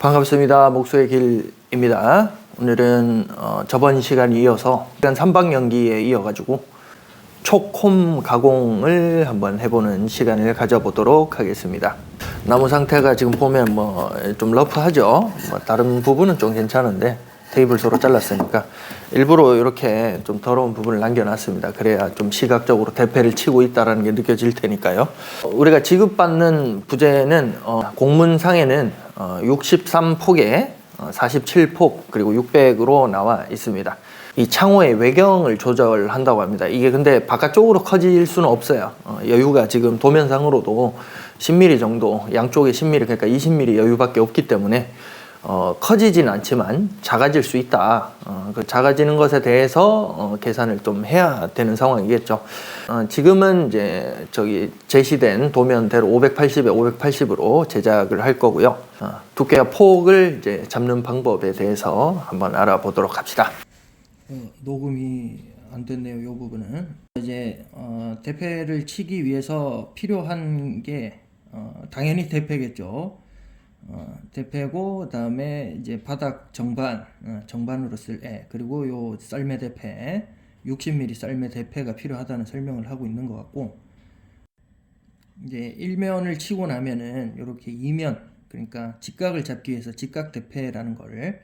반갑습니다. 목수의 길입니다. 오늘은 저번 시간에 이어서 시간 3박 연기에 이어가지고 촉홈 가공을 한번 해보는 시간을 가져보도록 하겠습니다. 나무 상태가 지금 보면 좀 러프하죠. 다른 부분은 좀 괜찮은데 테이블 소로 잘랐으니까 일부러 이렇게 좀 더러운 부분을 남겨놨습니다. 그래야 좀 시각적으로 대패를 치고 있다는 게 느껴질 테니까요. 우리가 지급받는 부재는 공문상에는 63폭에 47폭 그리고 600으로 나와 있습니다. 이 창호의 외경을 조절한다고 합니다. 이게 근데 바깥쪽으로 커질 수는 없어요. 여유가 지금 도면상으로도 10mm 정도, 양쪽에 10mm 그러니까 20mm 여유밖에 없기 때문에 커지진 않지만 작아질 수 있다. 그 작아지는 것에 대해서 계산을 좀 해야 되는 상황이겠죠. 지금은 이제 제시된 도면대로 580에 580으로 제작을 할 거고요. 두께와 폭을 이제 잡는 방법에 대해서 한번 알아보도록 합시다. 녹음이 안 됐네요. 이 부분은 이제 대패를 치기 위해서 필요한 게 당연히 대패겠죠. 대패고 그다음에 이제 바닥 정반으로 쓸 애, 그리고 요 썰매 대패 60mm 썰매 대패가 필요하다는 설명을 하고 있는 것 같고, 이제 1면을 치고 나면은 이렇게 2면, 그러니까 직각을 잡기 위해서 직각 대패라는 거를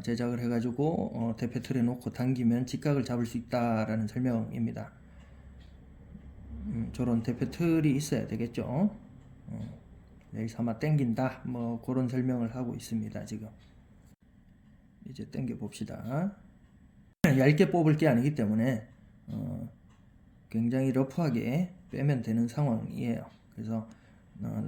제작을 해가지고 대패 틀에 놓고 당기면 직각을 잡을 수 있다라는 설명입니다. 저런 대패 틀이 있어야 되겠죠. 내일 삼아 땡긴다, 그런 설명을 하고 있습니다. 지금 이제 땡겨 봅시다. 얇게 뽑을 게 아니기 때문에 굉장히 러프하게 빼면 되는 상황이에요. 그래서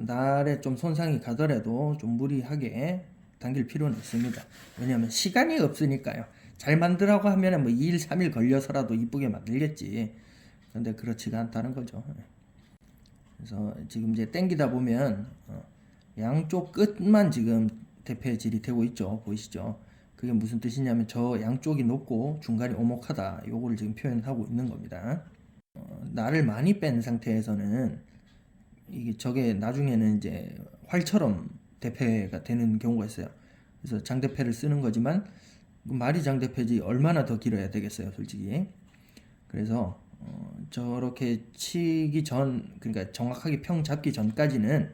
날에 좀 손상이 가더라도 좀 무리하게 당길 필요는 있습니다. 왜냐하면 시간이 없으니까요. 잘 만들라고 하면 2일 3일 걸려서라도 이쁘게 만들겠지. 근데 그렇지가 않다는 거죠. 그래서 지금 이제 당기다 보면 양쪽 끝만 지금 대패질이 되고 있죠. 보이시죠? 그게 무슨 뜻이냐면 저 양쪽이 높고 중간이 오목하다, 요거를 지금 표현하고 있는 겁니다. 날을 많이 뺀 상태에서는 저게 나중에는 이제 활처럼 대패가 되는 경우가 있어요. 그래서 장대패를 쓰는 거지만 말이 장대패지 얼마나 더 길어야 되겠어요, 솔직히. 그래서 저렇게 치기 전, 그러니까 정확하게 평 잡기 전까지는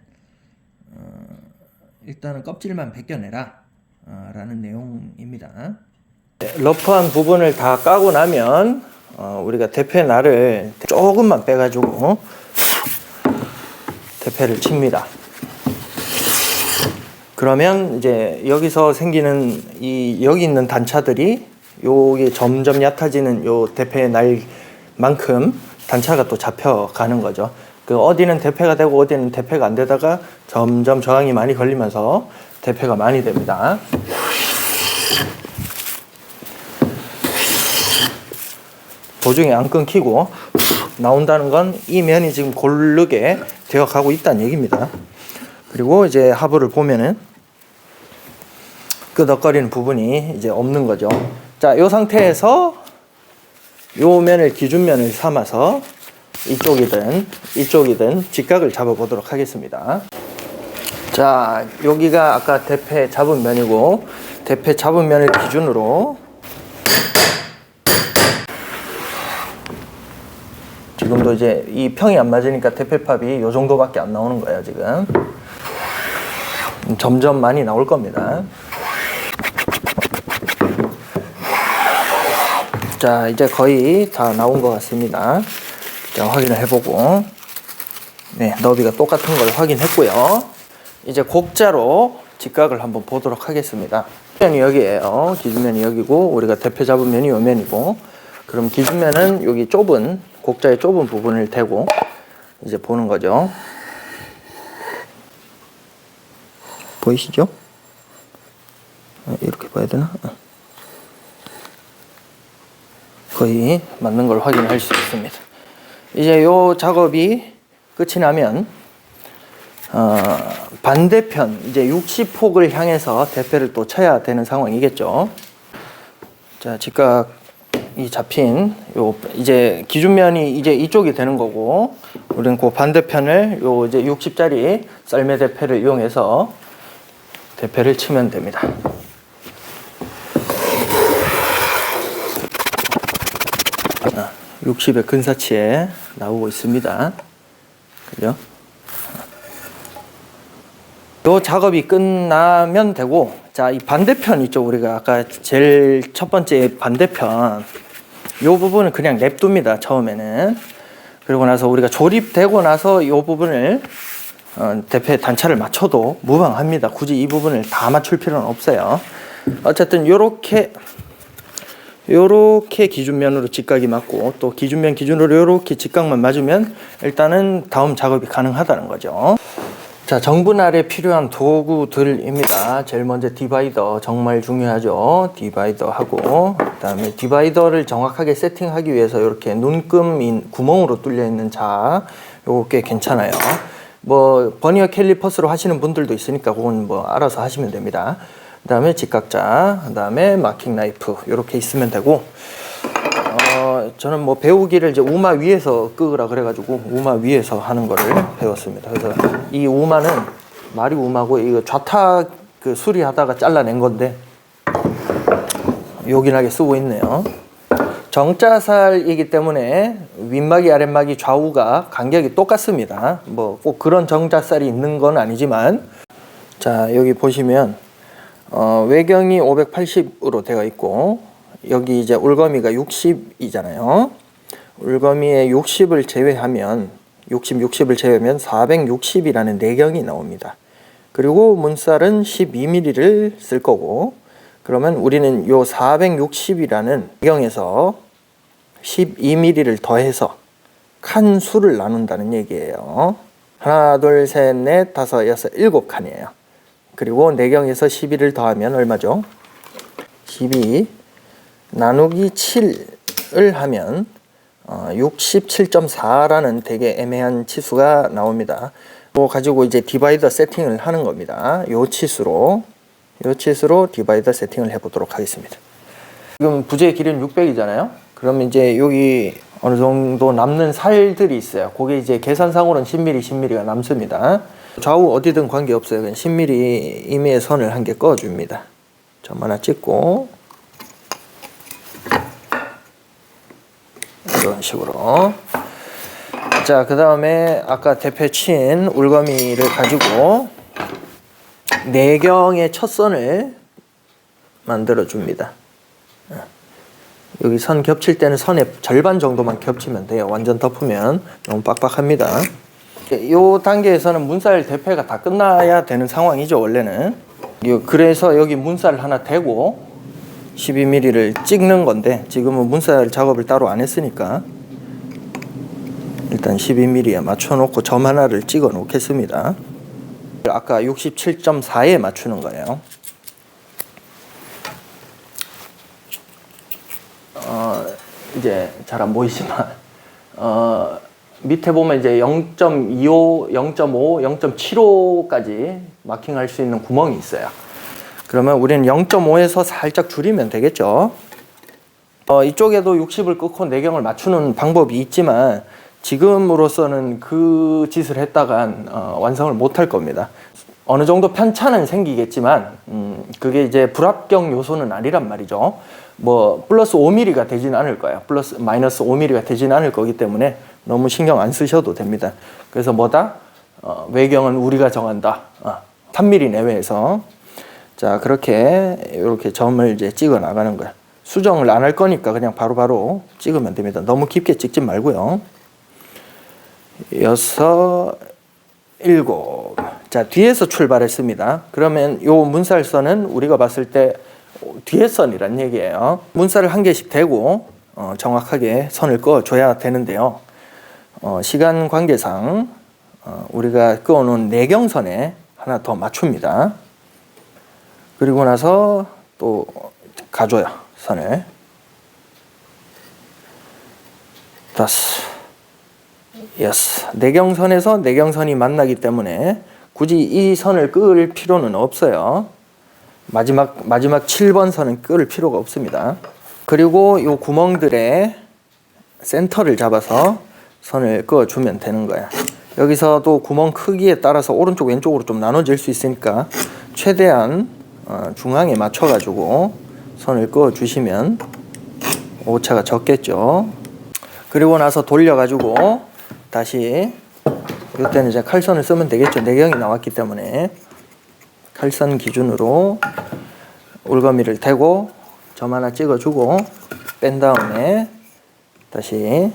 일단은 껍질만 벗겨내라 라는 내용입니다. 러프한 부분을 다 까고 나면 우리가 대패 날을 조금만 빼가지고 대패를 칩니다. 그러면 이제 여기서 생기는 여기 있는 단차들이 여기 점점 얕아지는 요 대패 날만큼 단차가 또 잡혀가는 거죠. 그 어디는 대패가 되고 어디는 대패가 안 되다가 점점 저항이 많이 걸리면서 대패가 많이 됩니다. 도중에 안 끊기고 나온다는 건 이 면이 지금 고르게 되어 가고 있다는 얘기입니다. 그리고 이제 하부를 보면은 끄덕거리는 부분이 이제 없는 거죠. 자, 이 상태에서 요 면을 기준면을 삼아서 이쪽이든 직각을 잡아 보도록 하겠습니다. 자, 여기가 아까 대패 잡은 면이고, 대패 잡은 면을 기준으로 지금도 이제 이 평이 안 맞으니까 대패팝이 요 정도밖에 안 나오는 거예요. 지금 점점 많이 나올 겁니다. 자, 이제 거의 다 나온 것 같습니다. 자, 확인을 해보고, 네, 너비가 똑같은 걸 확인했고요. 이제 곡자로 직각을 한번 보도록 하겠습니다. 기준면이 여기에요. 기준면이 여기고, 우리가 대패 잡은 면이 요 면이고, 그럼 기준면은 여기 곡자의 좁은 부분을 대고 이제 보는 거죠. 보이시죠? 이렇게 봐야 되나? 거의 맞는 걸 확인할 수 있습니다. 이제 요 작업이 끝이 나면 반대편 이제 60폭을 향해서 대패를 또 쳐야 되는 상황이겠죠. 자, 직각이 잡힌 요 이제 기준면이 이제 이쪽이 되는 거고, 우리는 그 반대편을 요 이제 60짜리 썰매 대패를 이용해서 대패를 치면 됩니다. 60의 근사치에 나오고 있습니다. 그죠? 요 작업이 끝나면 되고, 자, 이 반대편 이쪽 우리가 아까 제일 첫 번째 반대편 요 부분은 그냥 냅둡니다. 처음에는. 그리고 나서 우리가 조립되고 나서 요 부분을 대패 단차를 맞춰도 무방합니다. 굳이 이 부분을 다 맞출 필요는 없어요. 어쨌든 요렇게 기준면으로 직각이 맞고, 또 기준면 기준으로 요렇게 직각만 맞으면 일단은 다음 작업이 가능하다는 거죠. 자, 정분할에 필요한 도구들입니다. 제일 먼저 디바이더, 정말 중요하죠. 디바이더 하고, 그 다음에 디바이더를 정확하게 세팅하기 위해서 이렇게 눈금인 구멍으로 뚫려 있는 자, 요게 괜찮아요. 뭐 버니어 캘리퍼스로 하시는 분들도 있으니까 그건 뭐 알아서 하시면 됩니다. 그 다음에 직각자, 그 다음에 마킹 나이프 이렇게 있으면 되고, 저는 뭐 배우기를 이제 우마 위에서 끄으라 그래가지고 우마 위에서 하는 거를 배웠습니다. 그래서 이 우마는 마리 우마고, 이거 좌탁 그 수리하다가 잘라낸 건데 요긴하게 쓰고 있네요. 정자살이기 때문에 윗막이 아랫막이 좌우가 간격이 똑같습니다. 뭐 꼭 그런 정자살이 있는 건 아니지만, 자, 여기 보시면 외경이 580으로 되어 있고, 여기 이제 울거미가 60이잖아요. 울거미의 60을 제외하면 60을 제외하면 460이라는 내경이 나옵니다. 그리고 문살은 12mm를 쓸 거고, 그러면 우리는 요 460이라는 내경에서 12mm를 더해서 칸 수를 나눈다는 얘기예요. 하나, 둘, 셋, 넷, 다섯, 여섯, 일곱 칸이에요. 그리고 내경에서 12를 더하면 얼마죠? 12 나누기 7을 하면 67.4라는 되게 애매한 치수가 나옵니다. 그거 가지고 이제 디바이더 세팅을 하는 겁니다. 요 치수로 디바이더 세팅을 해보도록 하겠습니다. 지금 부재의 길이는 600이잖아요. 그러면 이제 여기 어느 정도 남는 살들이 있어요. 그게 이제 계산상으로는 10mm가 남습니다. 좌우 어디든 관계없어요. 그냥 10mm 임의의 선을 한 개 그어줍니다. 점 하나 찍고, 이런 식으로. 자, 그 다음에 아까 대패 친 울거미를 가지고 내경의 첫 선을 만들어 줍니다. 여기 선 겹칠 때는 선의 절반 정도만 겹치면 돼요. 완전 덮으면 너무 빡빡합니다. 이 단계에서는 문살 대패가 다 끝나야 되는 상황이죠, 원래는. 그래서 여기 문살을 하나 대고 12mm를 찍는 건데, 지금은 문살 작업을 따로 안 했으니까 일단 12mm에 맞춰 놓고 점 하나를 찍어 놓겠습니다. 아까 67.4에 맞추는 거예요. 이제 잘 안 보이지만 밑에 보면 이제 0.25, 0.5, 0.75까지 마킹할 수 있는 구멍이 있어요. 그러면 우리는 0.5에서 살짝 줄이면 되겠죠. 이쪽에도 60을 끊고 내경을 맞추는 방법이 있지만, 지금으로서는 그 짓을 했다간 완성을 못 할 겁니다. 어느 정도 편차는 생기겠지만 그게 이제 불합격 요소는 아니란 말이죠. 뭐 플러스 5mm가 되진 않을 거예요. 플러스 마이너스 5mm가 되진 않을 거기 때문에 너무 신경 안 쓰셔도 됩니다. 그래서 뭐다? 외경은 우리가 정한다. 3mm 내외에서. 자, 그렇게 이렇게 점을 이제 찍어 나가는 거예요. 수정을 안 할 거니까 그냥 바로바로 찍으면 됩니다. 너무 깊게 찍지 말고요. 6, 7. 자, 뒤에서 출발했습니다. 그러면 요 문살선은 우리가 봤을 때 뒤에 선이란 얘기예요. 문살을 한 개씩 대고 정확하게 선을 그어줘야 되는데요. 시간 관계상 우리가 그어놓은 내경선에 하나 더 맞춥니다. 그리고 나서 또 가줘요, 선을. 5, 6. 내경선에서 내경선이 만나기 때문에 굳이 이 선을 끄을 필요는 없어요. 마지막 7번 선은 끄을 필요가 없습니다. 그리고 이 구멍들의 센터를 잡아서 선을 그어주면 되는 거야. 여기서도 구멍 크기에 따라서 오른쪽 왼쪽으로 좀 나눠질 수 있으니까 최대한 중앙에 맞춰가지고 선을 그어 주시면 오차가 적겠죠. 그리고 나서 돌려가지고 다시 이때는 이제 칼선을 쓰면 되겠죠. 내경이 나왔기 때문에 칼선 기준으로 올거미를 대고 점 하나 찍어주고 뺀 다음에 다시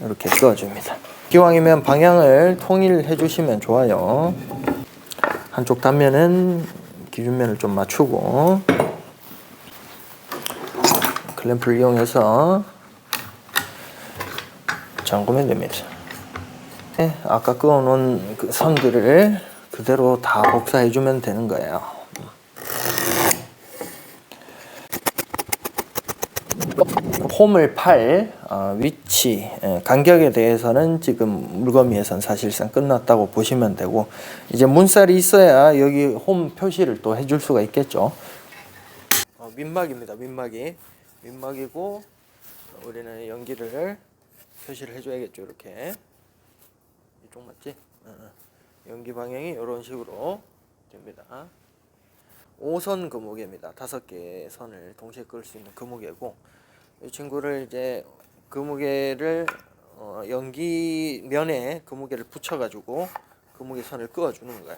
이렇게 그어줍니다. 기왕이면 방향을 통일해 주시면 좋아요. 한쪽 단면은 기준면을 좀 맞추고 클램프를 이용해서 잠그면 됩니다. 네, 아까 그어놓은 그 선들을 그대로 다 복사해 주면 되는 거예요. 홈을 팔 위치, 간격에 대해서는 지금 물거미에선 사실상 끝났다고 보시면 되고, 이제 문살이 있어야 여기 홈 표시를 또 해줄 수가 있겠죠. 민막입니다. 민막이고 우리는 연기를 표시를 해줘야겠죠. 이렇게 이쪽 맞지? 연기 방향이 이런 식으로 됩니다. 5선 금무게입니다. 5개의 선을 동시에 끌 수 있는 금무게고, 이 친구를 이제 금무게를 연기면에 금무게를 붙여가지고 금무게 선을 그어주는 거야.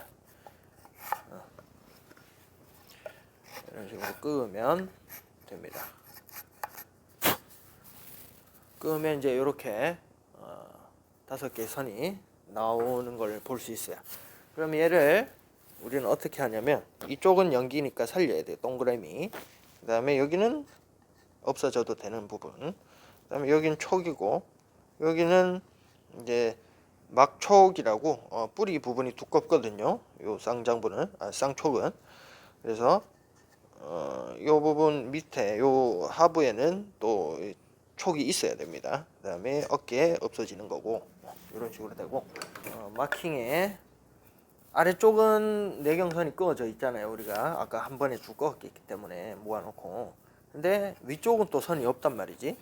이런 식으로 끄으면 됩니다. 끄으면 이제 이렇게 5개의 선이 나오는 걸 볼 수 있어요. 그럼 얘를 우리는 어떻게 하냐면, 이쪽은 연기니까 살려야 돼요. 동그라미. 그 다음에 여기는 없어져도 되는 부분. 그 다음에 여기는 촉이고, 여기는 이제 막촉이라고 뿌리 부분이 두껍거든요. 요 쌍장부는, 쌍촉은. 그래서 요 부분 밑에 요 하부에는 또 촉이 있어야 됩니다. 그 다음에 어깨에 없어지는 거고, 이런 식으로 되고, 마킹에 아래쪽은 내경선이 그어져 있잖아요. 우리가 아까 한 번에 쭉 그었기 때문에 모아놓고. 근데 위쪽은 또 선이 없단 말이지.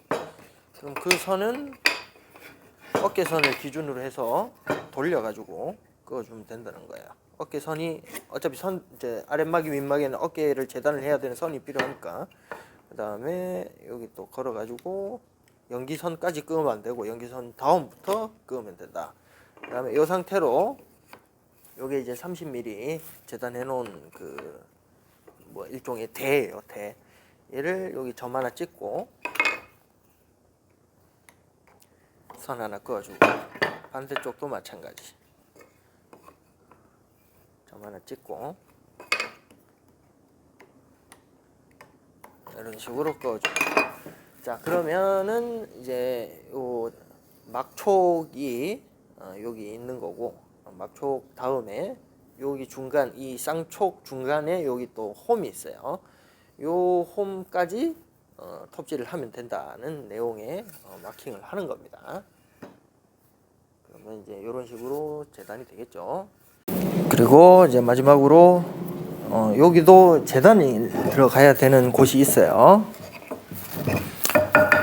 그럼 그 선은 어깨선을 기준으로 해서 돌려가지고 그어주면 된다는 거예요. 어깨선이 어차피 이제 아랫막이 윗막에는 어깨를 재단을 해야 되는 선이 필요하니까, 그 다음에 여기 또 걸어가지고 연기선까지 끄면 안 되고 연기선 다음부터 끄면 된다. 그 다음에 이 상태로 요게 이제 30mm 재단해 놓은 그 뭐 일종의 대예요. 대. 얘를 여기 점 하나 찍고 선 하나 그어주고, 반대쪽도 마찬가지 점 하나 찍고 이런 식으로 그어주고. 자, 그러면은 이제 요 막촉이 여기 있는 거고, 막촉 다음에 여기 중간, 이 쌍촉 중간에 여기 또 홈이 있어요. 요 홈까지 톱질을 하면 된다는 내용의 마킹을 하는 겁니다. 그러면 이제 이런 식으로 재단이 되겠죠. 그리고 이제 마지막으로 여기도 재단이 들어가야 되는 곳이 있어요.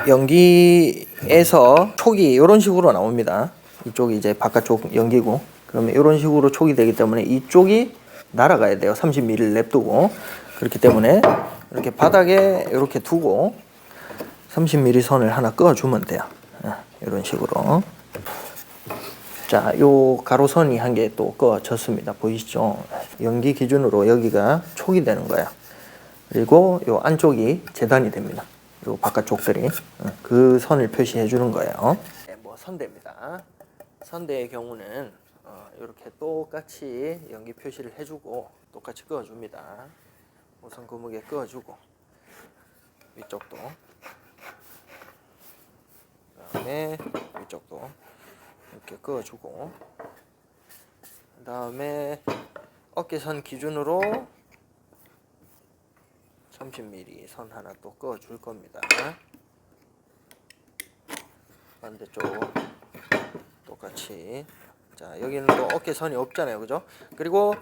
연기에서 촉이 이런 식으로 나옵니다. 이쪽이 이제 바깥쪽 연기고, 그러면 이런 식으로 촉이 되기 때문에 이쪽이 날아가야 돼요. 30mm를 냅두고. 그렇기 때문에 이렇게 바닥에 이렇게 두고 30mm 선을 하나 그어주면 돼요. 이런 식으로. 자, 요 가로선이 한 개 또 그어졌습니다. 보이시죠? 연기 기준으로 여기가 촉이 되는 거야. 그리고 요 안쪽이 재단이 됩니다. 요 바깥쪽들이 그 선을 표시해 주는 거예요. 네, 뭐 선대입니다. 선대의 경우는 이렇게 똑같이 연기 표시를 해주고 똑같이 그어줍니다. 우선 고무게 그어주고, 위쪽도, 그다음에 위쪽도 이렇게 그어주고, 그다음에 어깨선 기준으로 30mm 선 하나 또 그어줄 겁니다. 반대쪽 똑같이. 자, 여기는 또 어깨선이 없잖아요, 그죠? 그리고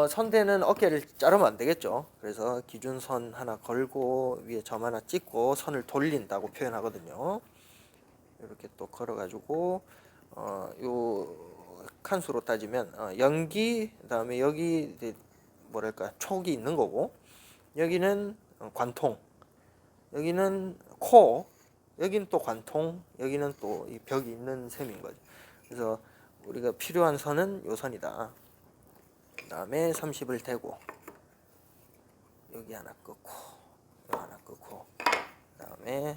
선대는 어깨를 자르면 안 되겠죠. 그래서 기준선 하나 걸고 위에 점 하나 찍고 선을 돌린다고 표현하거든요. 이렇게 또 걸어가지고 요 칸수로 따지면 연기, 그다음에 여기 뭐랄까 촉이 있는 거고, 여기는 관통, 여기는 코, 여기는 또 관통, 여기는 또 이 벽이 있는 셈인 거죠. 그래서 우리가 필요한 선은 요 선이다. 그 다음에 30을 대고 여기 하나 끊고 여기 하나 끊고 그 다음에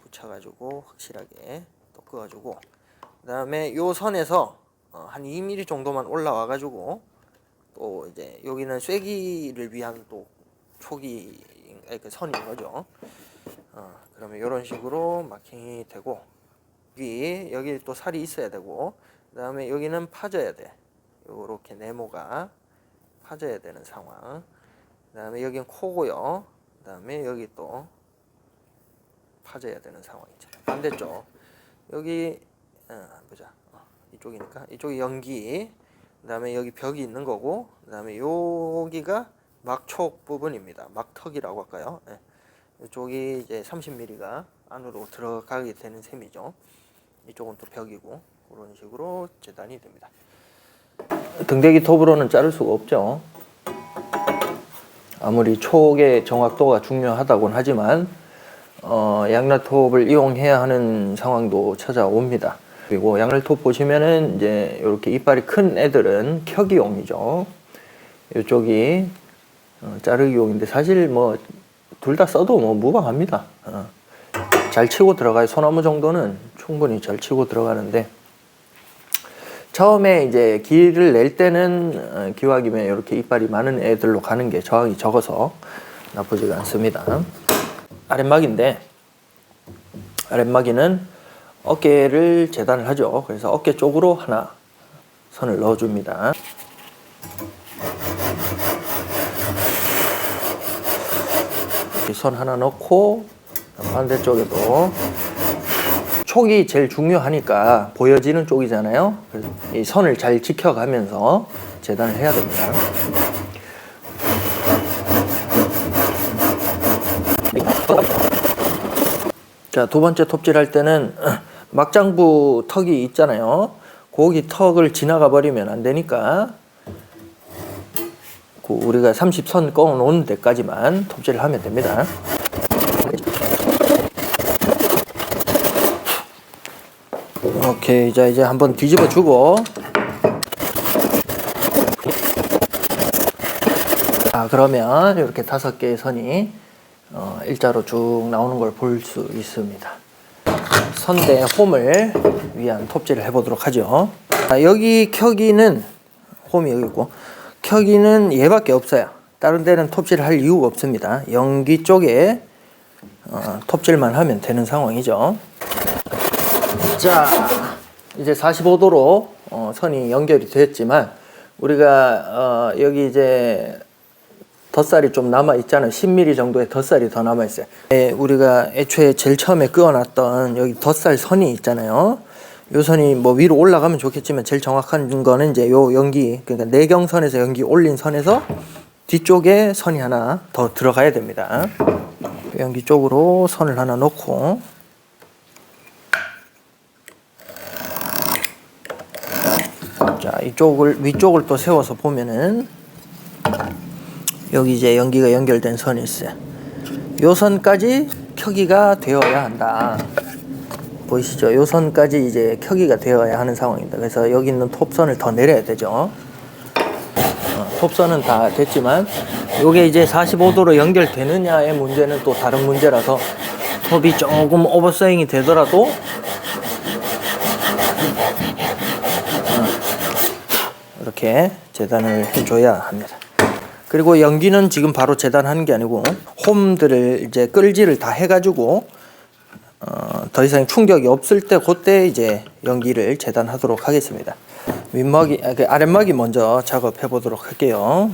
붙여가지고 확실하게 또 그어주고, 그 다음에 요 선에서 한 2mm 정도만 올라와가지고 또 이제 여기는 쐐기를 위한 또 촉이 그 선인 거죠. 그러면 이런 식으로 마킹이 되고, 여기 또 살이 있어야 되고, 그 다음에 여기는 파져야 돼. 요렇게 네모가 파져야 되는 상황. 그 다음에 여기는 코고요. 그 다음에 여기 또 파져야 되는 상황이죠. 반대쪽 여기 보자. 이쪽이니까 이쪽이 연기, 그 다음에 여기 벽이 있는 거고, 그 다음에 여기가 막촉 부분입니다. 막턱이라고 할까요? 네. 이쪽이 이제 30mm가 안으로 들어가게 되는 셈이죠. 이쪽은 또 벽이고, 그런 식으로 재단이 됩니다. 등대기 톱으로는 자를 수가 없죠. 아무리 촉의 정확도가 중요하다고는 하지만 양날톱을 이용해야 하는 상황도 찾아옵니다. 그리고 양날톱 보시면은 이제 이렇게 이빨이 큰 애들은 켜기용이죠. 이쪽이 자르기용인데, 사실 뭐 둘 다 써도 뭐 무방합니다. 잘 치고 들어가요. 소나무 정도는 충분히 잘 치고 들어가는데, 처음에 이제 길을 낼 때는 기왕이면 이렇게 이빨이 많은 애들로 가는 게 저항이 적어서 나쁘지가 않습니다. 아랫막인데, 아랫막이는 어깨를 재단을 하죠. 그래서 어깨 쪽으로 하나 선을 넣어줍니다. 이렇게 선 하나 넣고, 반대쪽에도 촉이 제일 중요하니까 보여지는 쪽이잖아요. 그래서 이 선을 잘 지켜가면서 재단을 해야 됩니다. 자, 두 번째 톱질 할 때는 막장부 턱이 있잖아요. 거기 턱을 지나가 버리면 안 되니까 우리가 30선 꺼 놓은 데까지만 톱질을 하면 됩니다. 오케이, 자 이제 한번 뒤집어 주고, 그러면 이렇게 5개의 선이 일자로 쭉 나오는 걸 볼 수 있습니다. 선대 홈을 위한 톱질을 해보도록 하죠. 여기 켜기는 홈이 여기 있고, 켜기는 얘밖에 없어요. 다른 데는 톱질을 할 이유가 없습니다. 연기 쪽에 톱질만 하면 되는 상황이죠. 자, 이제 45도로 선이 연결이 됐지만, 우리가 여기 이제 덧살이 좀 남아 있잖아요. 10mm 정도의 덧살이 더 남아 있어요. 우리가 애초에 제일 처음에 그어놨던 여기 덧살 선이 있잖아요. 요 선이 뭐 위로 올라가면 좋겠지만, 제일 정확한 거는 이제 요 연기, 그러니까 내경선에서 연기 올린 선에서 뒤쪽에 선이 하나 더 들어가야 됩니다. 연기 쪽으로 선을 하나 놓고, 자, 위쪽을 또 세워서 보면은 여기 이제 연기가 연결된 선이 있어요. 요 선까지 켜기가 되어야 한다. 보이시죠? 요 선까지 이제 켜기가 되어야 하는 상황입니다. 그래서 여기 있는 톱선을 더 내려야 되죠. 톱선은 다 됐지만, 요게 이제 45도로 연결되느냐의 문제는 또 다른 문제라서, 톱이 조금 오버스윙이 되더라도 이렇게 재단을 해줘야 합니다. 그리고 연기는 지금 바로 재단하는 게 아니고, 홈들을 이제 끌지를 다 해가지고 더 이상 충격이 없을 때, 그때 이제 연기를 재단하도록 하겠습니다. 아랫막이 먼저 작업해 보도록 할게요.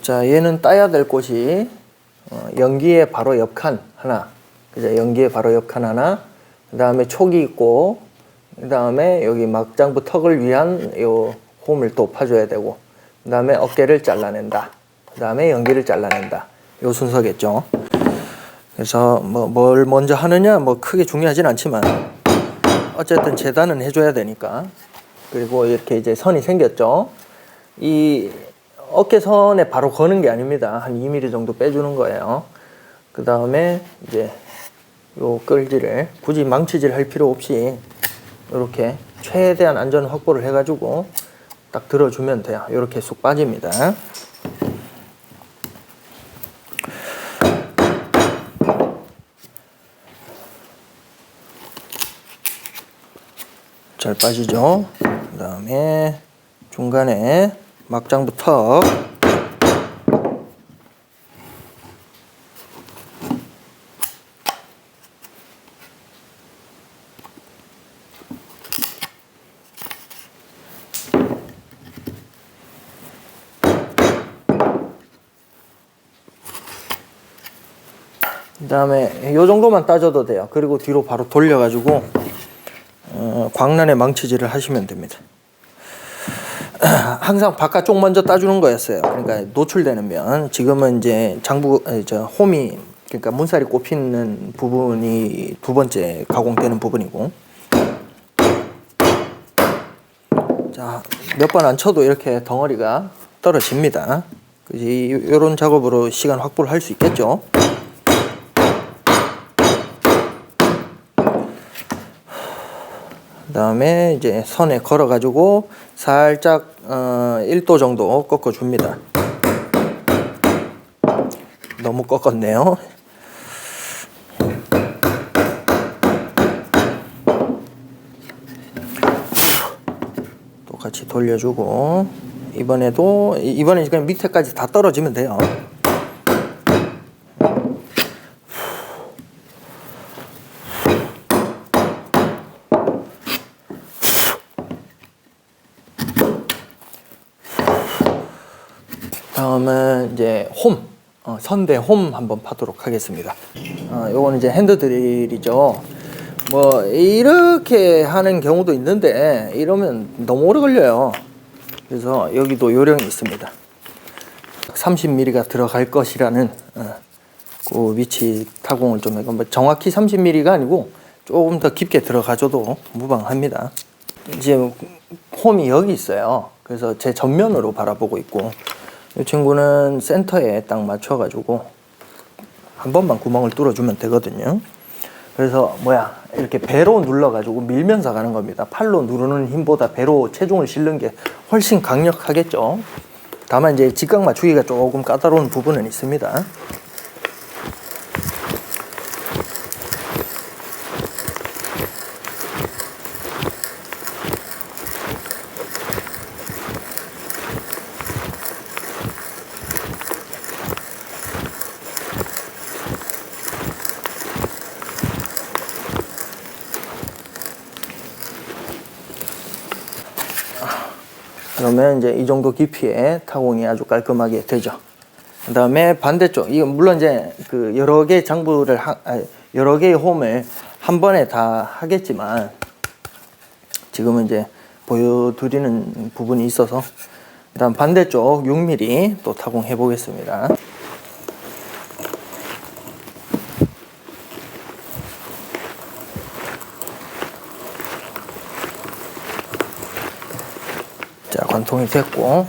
자, 얘는 따야 될 곳이 연기의 바로 옆칸 하나, 그죠? 연기의 바로 옆칸 하나, 그 다음에 촉이 있고, 그 다음에 여기 막장부 턱을 위한 요 홈을 또 파줘야 되고, 그 다음에 어깨를 잘라낸다, 그 다음에 연기를 잘라낸다, 요 순서겠죠. 그래서 뭘 먼저 하느냐 크게 중요하진 않지만, 어쨌든 재단은 해줘야 되니까. 그리고 이렇게 이제 선이 생겼죠. 이 어깨선에 바로 거는 게 아닙니다. 한 2mm 정도 빼주는 거예요. 그 다음에 이제 요 끌지를 굳이 망치질 할 필요 없이 이렇게 최대한 안전 확보를 해가지고 딱 들어주면 돼요. 이렇게 쑥 빠집니다. 잘 빠지죠. 그 다음에 중간에 막장부터 그 다음에 요 정도만 따져도 돼요. 그리고 뒤로 바로 돌려가지고 광란에 망치질을 하시면 됩니다. 항상 바깥쪽 먼저 따주는 거였어요. 그러니까 노출되는 면. 지금은 이제 홈이, 그러니까 문살이 꼽히는 부분이 두 번째 가공되는 부분이고. 자, 몇 번 안 쳐도 이렇게 덩어리가 떨어집니다. 이런 작업으로 시간 확보를 할 수 있겠죠. 그 다음에 이제 선에 걸어 가지고 살짝 1도 정도 꺾어 줍니다. 너무 꺾었네요. 똑같이 돌려주고, 이번에 그냥 밑에까지 다 떨어지면 돼요. 다음은 이제 선대 홈 한번 파도록 하겠습니다. 요거는 이제 핸드 드릴이죠. 뭐 이렇게 하는 경우도 있는데 이러면 너무 오래 걸려요. 그래서 여기도 요령이 있습니다. 30mm가 들어갈 것이라는 그 위치 타공을 좀 해서 정확히 30mm가 아니고 조금 더 깊게 들어가줘도 무방합니다. 이제 홈이 여기 있어요. 그래서 제 전면으로 바라보고 있고, 이 친구는 센터에 딱 맞춰가지고 한 번만 구멍을 뚫어주면 되거든요. 그래서 이렇게 배로 눌러가지고 밀면서 가는 겁니다. 팔로 누르는 힘보다 배로 체중을 실는 게 훨씬 강력하겠죠. 다만 이제 직각 맞추기가 조금 까다로운 부분은 있습니다. 그러면 이제 이 정도 깊이의 타공이 아주 깔끔하게 되죠. 그 다음에 반대쪽, 이거 물론 이제 그 여러 개의 장부를 여러 개의 홈을 한 번에 다 하겠지만, 지금은 이제 보여드리는 부분이 있어서 일단 반대쪽 6mm 또 타공해 보겠습니다. 자, 관통이 됐고,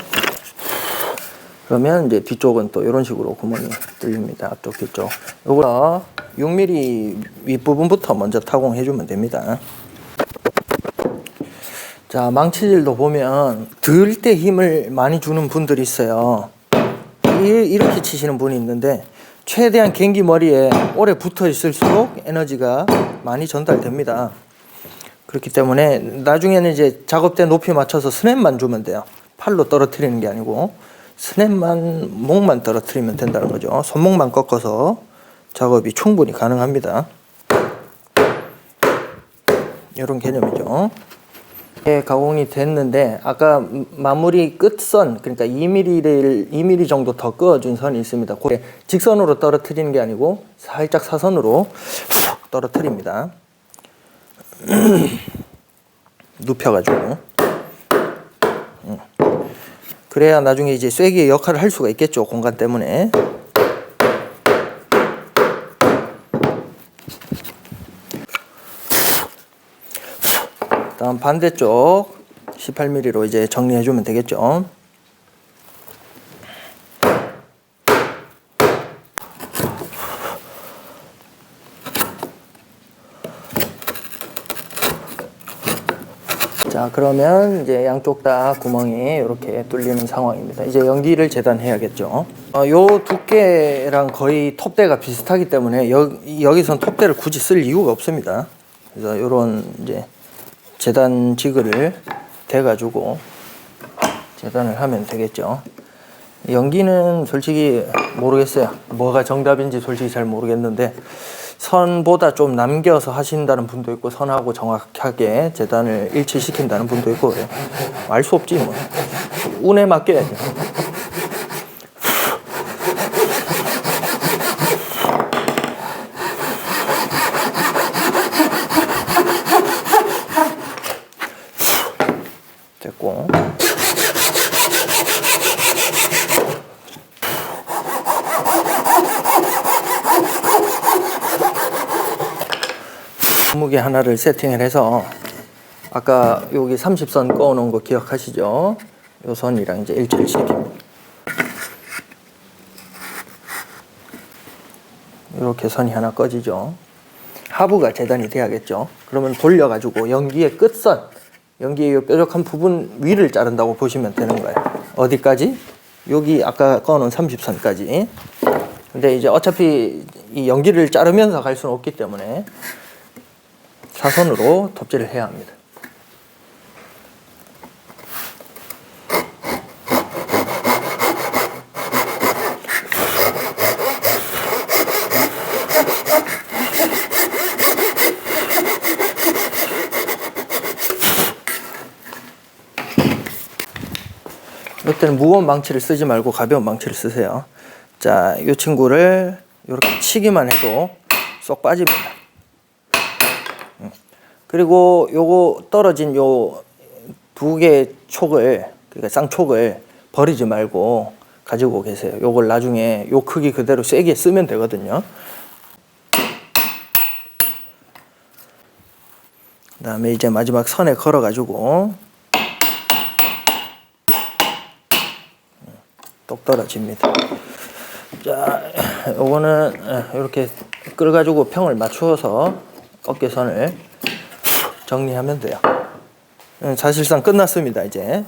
그러면 이제 뒤쪽은 또 이런 식으로 구멍이 뚫립니다. 앞쪽, 뒤쪽. 요거 6mm 윗부분부터 먼저 타공해 주면 됩니다. 자, 망치질도 보면 들 때 힘을 많이 주는 분들이 있어요. 이렇게 치시는 분이 있는데, 최대한 갱기 머리에 오래 붙어 있을수록 에너지가 많이 전달됩니다. 그렇기 때문에 나중에는 이제 작업대 높이 맞춰서 스냅만 주면 돼요. 팔로 떨어뜨리는 게 아니고 목만 떨어뜨리면 된다는 거죠. 손목만 꺾어서 작업이 충분히 가능합니다. 이런 개념이죠. 가공이 됐는데, 아까 마무리 끝선, 그러니까 2mm 정도 더 그어준 선이 있습니다. 그게 직선으로 떨어뜨리는 게 아니고 살짝 사선으로 떨어뜨립니다. 눕혀가지고. 그래야 나중에 이제 쐐기의 역할을 할 수가 있겠죠, 공간 때문에. 다음 반대쪽 18mm로 이제 정리해주면 되겠죠. 자, 그러면 이제 양쪽 다 구멍이 이렇게 뚫리는 상황입니다. 이제 연기를 재단해야겠죠. 요 두께랑 거의 톱대가 비슷하기 때문에 여기선 톱대를 굳이 쓸 이유가 없습니다. 그래서 요런 이제 재단 지그를 대가지고 재단을 하면 되겠죠. 연기는 솔직히 모르겠어요. 뭐가 정답인지 솔직히 잘 모르겠는데 선보다 좀 남겨서 하신다는 분도 있고 선하고 정확하게 재단을 일치시킨다는 분도 있고 그래요. 알 수 없지 뭐. 운에 맡겨야죠. 됐고. 무게 하나를 세팅을 해서 아까 여기 30선 꺼 놓은 거 기억하시죠? 요 선이랑 이제 일치를 시킵니다. 이렇게 선이 하나 꺼지죠. 하부가 재단이 돼야겠죠. 그러면 돌려가지고 연기의 끝선, 연기의 요 뾰족한 부분 위를 자른다고 보시면 되는 거예요. 어디까지? 여기 아까 꺼놓은 30선까지. 근데 이제 어차피 이 연기를 자르면서 갈 수는 없기 때문에 사선으로 톱질을 해야 합니다. 이때는 무거운 망치를 쓰지 말고 가벼운 망치를 쓰세요. 자, 이 친구를 이렇게 치기만 해도 쏙 빠집니다. 그리고 요거 떨어진 요 두 개의 촉을, 그러니까 쌍촉을 버리지 말고 가지고 계세요. 요걸 나중에 요 크기 그대로 세게 쓰면 되거든요. 그 다음에 이제 마지막 선에 걸어 가지고 똑 떨어집니다. 자, 요거는 이렇게 끌어가지고 평을 맞추어서 어깨선을 정리하면 돼요. 사실상 끝났습니다. 이제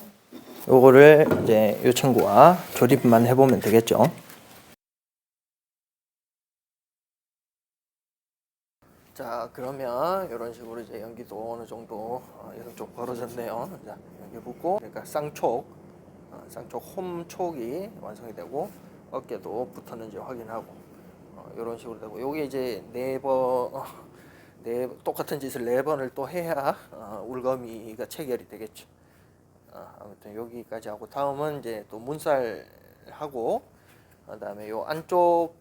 요거를 이제 요 친구와 조립만 해보면 되겠죠. 자, 그러면 이런 식으로 이제 연기도 어느 정도 이런 쪽 벌어졌네요. 자, 여기 붙고 그러니까 쌍촉 홈촉이 완성이 되고 어깨도 붙었는지 확인하고 이런 식으로 되고 여기 이제 똑같은 짓을 4번을 또 해야 울거미가 체결이 되겠죠. 아무튼 여기까지 하고 다음은 이제 또 문살하고 그다음에 요 안쪽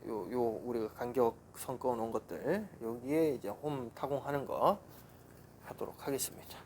요 우리가 간격 선 그어 놓은 것들 여기에 이제 홈 타공하는 거 하도록 하겠습니다.